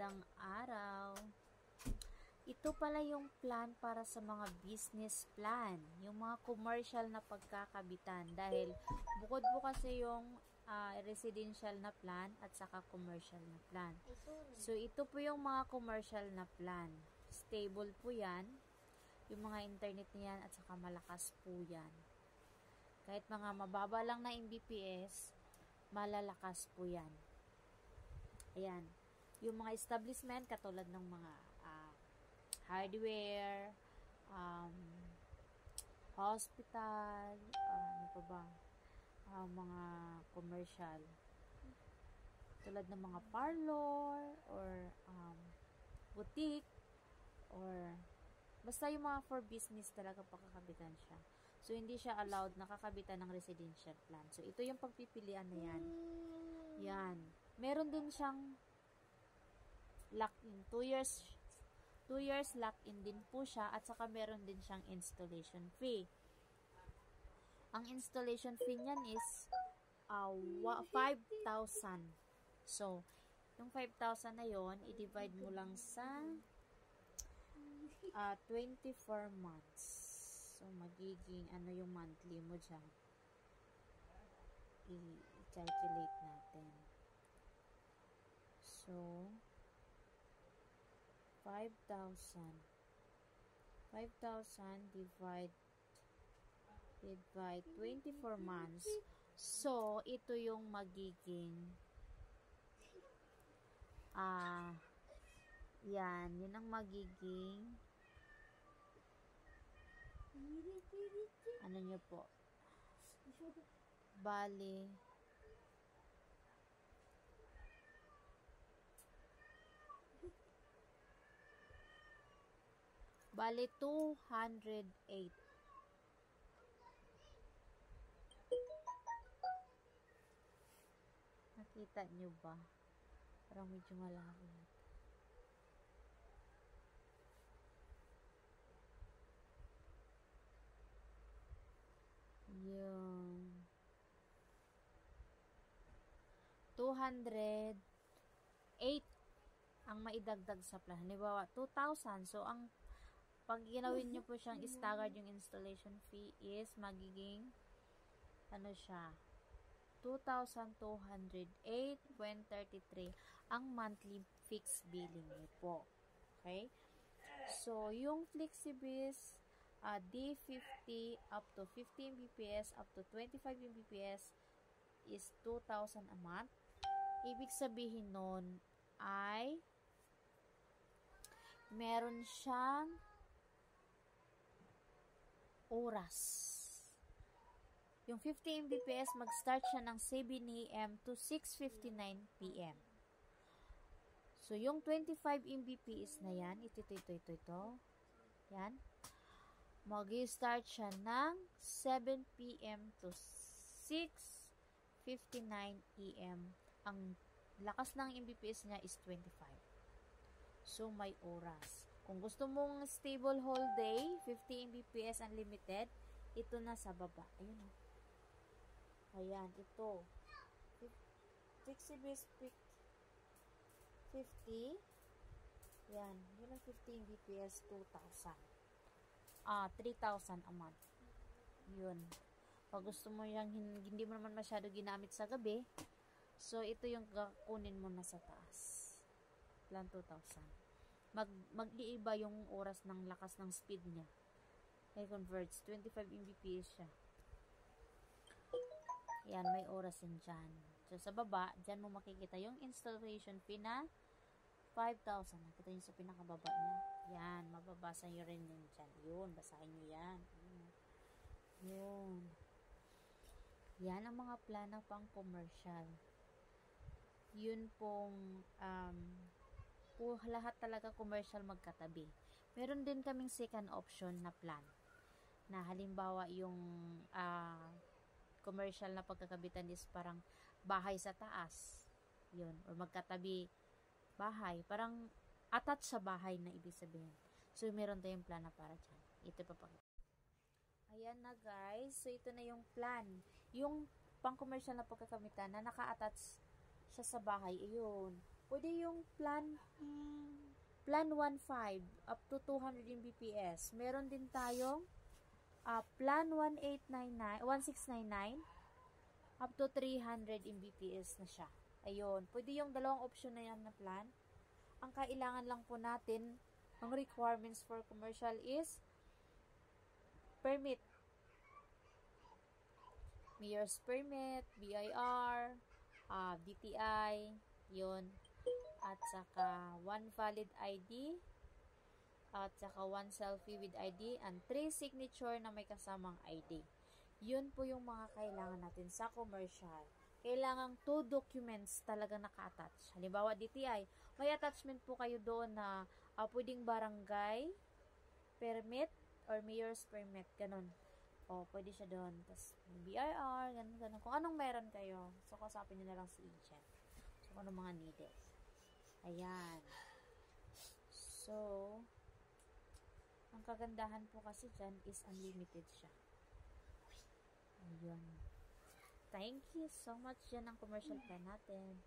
Magandang araw. Ito pala yung plan para sa mga business plan, yung mga commercial na pagkakabitan dahil bukod po kasi yung residential na plan at saka commercial na plan. So ito po yung mga commercial na plan. Stable po yan. Yung mga internet niyan at saka malakas po yan. Kahit mga mababa lang na Mbps, malalakas po yan. Ayan. Yung mga establishment, katulad ng mga hardware, hospital, ano pa ba? Mga commercial. Tulad ng mga parlor, or boutique, or basta yung mga for business talaga pakakabitan siya. So, hindi siya allowed nakakabitan ng residential plan. So, ito yung pagpipilian na yan. Yan. Meron din siyang lock-in. 2 years lock-in din po siya at saka meron din siyang installation fee. Ang installation fee niyan is 5,000. So, yung 5,000 na yon, i-divide mo lang sa 24 months. So, magiging ano yung monthly mo dyan. I-calculate natin. So, 5,000 divide 24 months. So, ito yung magiging yun ang magiging ano nyo po, bali 208. Nakita nyo ba? Parang medyo malaki. Yung 208 ang maidagdag sa plan. Halimbawa, 2,000. So, pag ginawin nyo po siyang staggered yung installation fee is magiging ano siya, 2,208.33 ang monthly fixed billing nyo po. Okay? So, yung FlexiBiz D50 up to 50 Mbps up to 25 Mbps is 2,000 a month. Ibig sabihin nun ay meron siyang oras. Yung 50 Mbps, mag-start siya ng 7 AM to 6:59 PM. So, yung 25 Mbps na yan, ito. Yan. Mag-start siya ng 7 PM to 6:59 AM. Ang lakas ng Mbps niya is 25. So, may oras. Kung gusto mong stable whole day, 50 Mbps unlimited, ito na sa baba. Ayun o. Ayan, ito. FlexiBiz 50. Yan. Yun ang 50 Mbps, 2,000. 3,000 a month. Yun. Pag gusto mo yung hindi mo naman masyado ginamit sa gabi, so, ito yung kunin mo na sa taas. Plan 2,000. Mag-iiba yung oras ng lakas ng speed niya. Kaya converts. 25 Mbps siya. Yan, may oras din dyan. So, sa baba, dyan mo makikita yung installation fee na 5,000. Nakita nyo sa pinakababa niya. Yan, mababasa nyo rin yun dyan. Yun, basahin nyo yan. Yun. Yan ang mga plano pang commercial. Yun pong lahat talaga commercial magkatabi. Meron din kaming second option na plan. Na halimbawa yung commercial na pagkakabitan is parang bahay sa taas. Yun. Or magkatabi bahay. Parang attached sa bahay na ibig sabihin. So, meron tayong plan na para dyan. Ito pa. Ayan na guys. So, ito na yung plan. Yung pang commercial na pagkakamitan na naka-attach siya sa bahay. Ayun. Pwede yung plan 1.5 up to 200 Mbps. Meron din tayong plan 1699 up to 300 Mbps na siya. Ayun, pwede yung dalawang option na yan na plan. Ang kailangan lang po natin, ang requirements for commercial is permit. Mayor's permit, BIR, DTI, yun. At saka 1 valid ID, at saka 1 selfie with ID, and 3 signature na may kasamang ID. Yun po yung mga kailangan natin sa commercial. Kailangan 2 documents talaga naka-attach. Halimbawa, DTI, may attachment po kayo doon na pwedeng barangay permit or mayor's permit, ganun. O, pwede siya doon. Tapos, BIR, ganun. Kung anong meron kayo, so, kasapin nyo na lang si agent. So, kung anong mga needed. Ayan. So, ang kagandahan po kasi dyan is unlimited siya. Ayun. Thank you so much. Yan ang commercial plan natin.